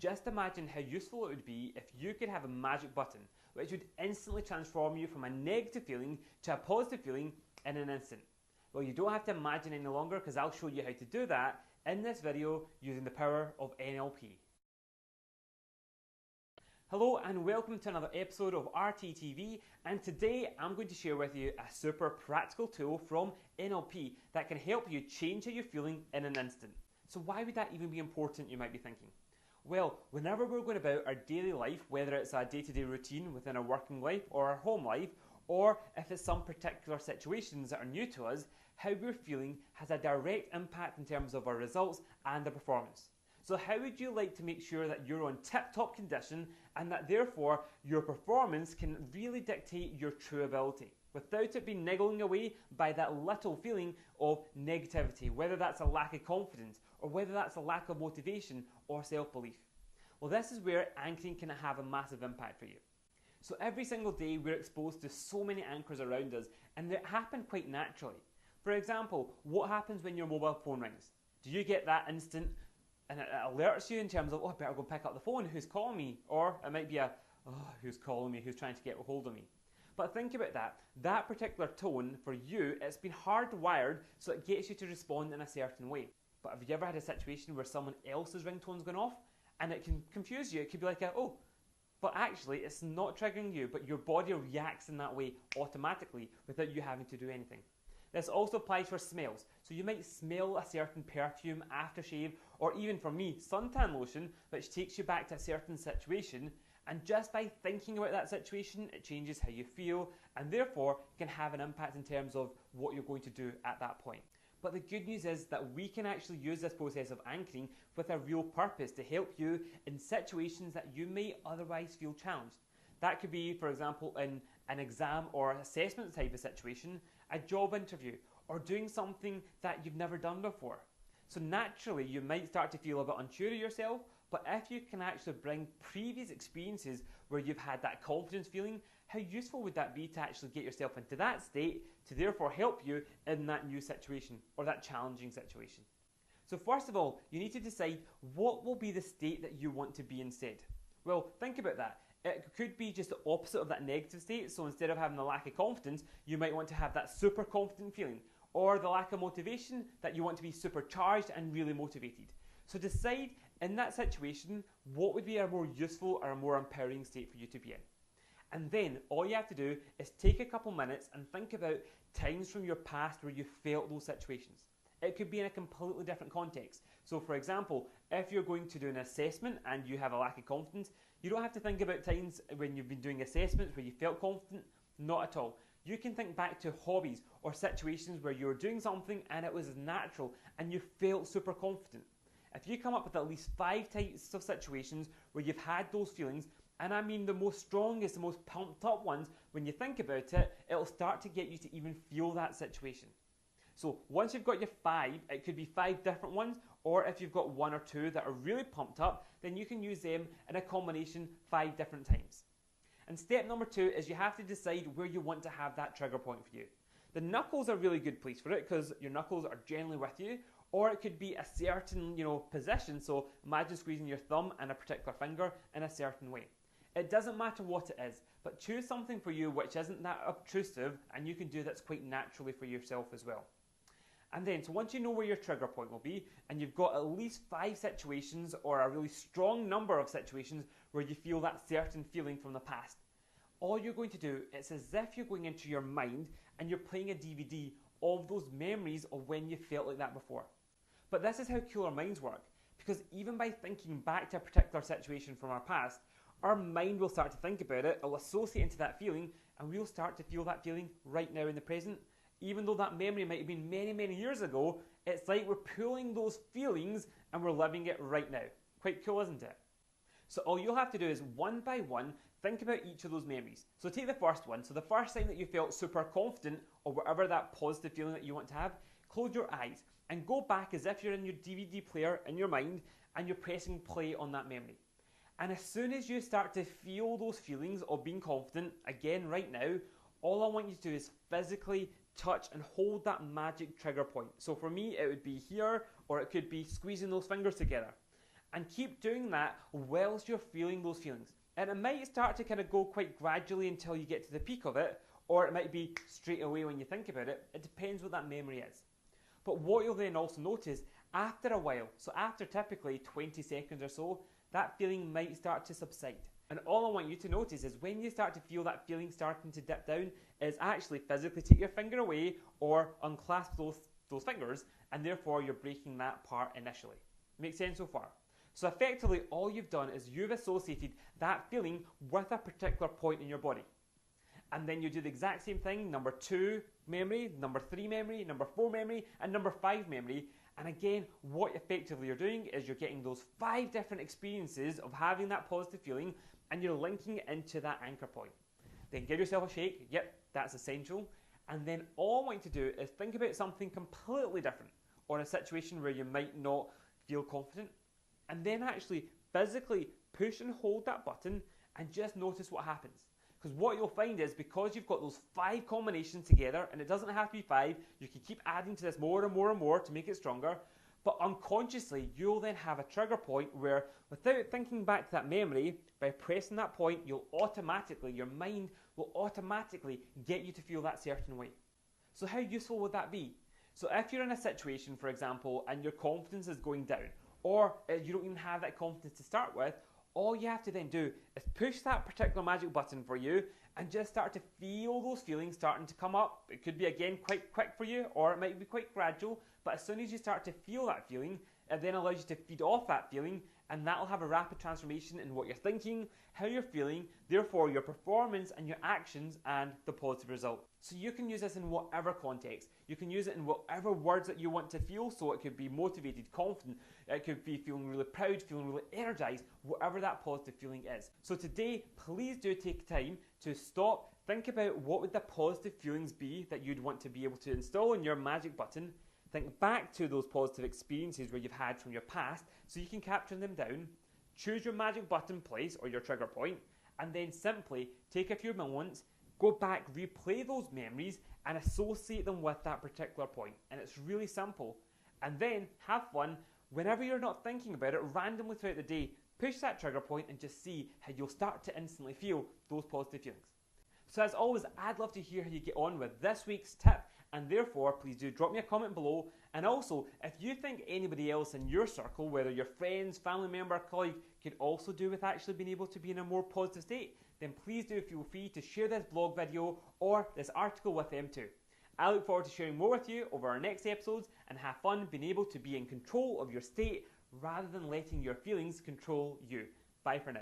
Just imagine how useful it would be if you could have a magic button which would instantly transform you from a negative feeling to a positive feeling in an instant. Well, you don't have to imagine any longer because I'll show you how to do that in this video using the power of NLP. Hello and welcome to another episode of RTTV, and today I'm going to share with you a super practical tool from NLP that can help you change how you're feeling in an instant. So why would that even be important, you might be thinking? Well, whenever we're going about our daily life, whether it's a day-to-day routine within our working life or our home life, or if it's some particular situations that are new to us, how we're feeling has a direct impact in terms of our results and the performance. So how would you like to make sure that you're on tip-top condition and that therefore your performance can really dictate your true ability without it being niggling away by that little feeling of negativity, whether that's a lack of confidence or whether that's a lack of motivation or self-belief? Well, this is where anchoring can have a massive impact for you. So every single day we're exposed to so many anchors around us, and they happen quite naturally. For example, what happens when your mobile phone rings? Do you get that instant and it alerts you in terms of, oh, I better go pick up the phone, who's calling me? Or it might be a, oh, who's calling me, who's trying to get a hold of me? But think about that. That particular tone, for you, it's been hardwired so it gets you to respond in a certain way. But have you ever had a situation where someone else's ringtone's gone off and it can confuse you? It could be like, oh, but actually it's not triggering you, but your body reacts in that way automatically without you having to do anything. This also applies for smells. So you might smell a certain perfume, aftershave, or even for me, suntan lotion, which takes you back to a certain situation. And just by thinking about that situation, it changes how you feel and therefore can have an impact in terms of what you're going to do at that point. But the good news is that we can actually use this process of anchoring with a real purpose to help you in situations that you may otherwise feel challenged. That could be, for example, in an exam or assessment type of situation, a job interview, or doing something that you've never done before. So naturally, you might start to feel a bit unsure of yourself, but if you can actually bring previous experiences where you've had that confidence feeling, how useful would that be to actually get yourself into that state to therefore help you in that new situation or that challenging situation? So first of all, you need to decide what will be the state that you want to be instead. Well, think about that. It could be just the opposite of that negative state. So instead of having the lack of confidence, you might want to have that super confident feeling, or the lack of motivation, that you want to be supercharged and really motivated. So decide in that situation what would be a more useful or a more empowering state for you to be in. And then all you have to do is take a couple minutes and think about times from your past where you felt those situations. It could be in a completely different context. So for example, if you're going to do an assessment and you have a lack of confidence, you don't have to think about times when you've been doing assessments where you felt confident, not at all. You can think back to hobbies or situations where you were doing something and it was natural and you felt super confident. If you come up with at least 5 types of situations where you've had those feelings, and I mean the most strongest, the most pumped up ones, when you think about it, it'll start to get you to even feel that situation. So once you've got your 5, it could be 5 different ones, or if you've got 1 or 2 that are really pumped up, then you can use them in a combination 5 different times. And step number 2 is you have to decide where you want to have that trigger point for you. The knuckles are a really good place for it because your knuckles are generally with you, or it could be a certain position. So imagine squeezing your thumb and a particular finger in a certain way. It doesn't matter what it is, but choose something for you which isn't that obtrusive and you can do that's quite naturally for yourself as well. And then, so once you know where your trigger point will be, and you've got at least 5 situations or a really strong number of situations where you feel that certain feeling from the past, all you're going to do is as if you're going into your mind and you're playing a DVD of those memories of when you felt like that before. But this is how cool our minds work, because even by thinking back to a particular situation from our past, our mind will start to think about it, it'll associate into that feeling, and we'll start to feel that feeling right now in the present. Even though that memory might have been many, many years ago, it's like we're pulling those feelings and we're living it right now. Quite cool, isn't it? So all you'll have to do is one by one, think about each of those memories. So take the first one. So the first time that you felt super confident or whatever that positive feeling that you want to have, close your eyes and go back as if you're in your DVD player in your mind and you're pressing play on that memory. And as soon as you start to feel those feelings of being confident, again right now, all I want you to do is physically touch and hold that magic trigger point. So for me, it would be here, or it could be squeezing those fingers together. And keep doing that whilst you're feeling those feelings. And it might start to kind of go quite gradually until you get to the peak of it, or it might be straight away when you think about it. It depends what that memory is. But what you'll then also notice after a while, so after typically 20 seconds or so, that feeling might start to subside. And all I want you to notice is when you start to feel that feeling starting to dip down, is actually physically take your finger away or unclasp those fingers, and therefore you're breaking that part initially. Make sense so far? So effectively all you've done is you've associated that feeling with a particular point in your body. And then you do the exact same thing, number 2 memory, number 3 memory, number 4 memory, and number 5 memory. And again, what effectively you're doing is you're getting those 5 different experiences of having that positive feeling, and you're linking it into that anchor point. Then give yourself a shake. Yep, that's essential. And then all I want you to do is think about something completely different, or a situation where you might not feel confident, and then actually physically push and hold that button and just notice what happens. Because what you'll find is, because you've got those 5 combinations together, and it doesn't have to be 5, you can keep adding to this more and more and more to make it stronger, but unconsciously you'll then have a trigger point where, without thinking back to that memory, by pressing that point, your mind will automatically get you to feel that certain way. So how useful would that be? So if you're in a situation, for example, and your confidence is going down, or you don't even have that confidence to start with, all you have to then do is push that particular magic button for you and just start to feel those feelings starting to come up. It could be, again, quite quick for you, or it might be quite gradual, but as soon as you start to feel that feeling, it then allows you to feed off that feeling, and that will have a rapid transformation in what you're thinking, how you're feeling, therefore your performance and your actions, and the positive result. So you can use this in whatever context. You can use it in whatever words that you want to feel. So it could be motivated, confident, it could be feeling really proud, feeling really energized, whatever that positive feeling is. So today, please do take time to stop, think about what would the positive feelings be that you'd want to be able to install in your magic button. Think back to those positive experiences where you've had from your past, so you can capture them down. Choose your magic button place or your trigger point, and then simply take a few moments, go back, replay those memories, and associate them with that particular point. And it's really simple. And then have fun. Whenever you're not thinking about it, randomly throughout the day, push that trigger point and just see how you'll start to instantly feel those positive feelings. So as always, I'd love to hear how you get on with this week's tip, and therefore please do drop me a comment below. And also, if you think anybody else in your circle, whether your friends, family member, colleague, could also do with actually being able to be in a more positive state, then please do feel free to share this blog video or this article with them too. I look forward to sharing more with you over our next episodes, and have fun being able to be in control of your state rather than letting your feelings control you. Bye for now.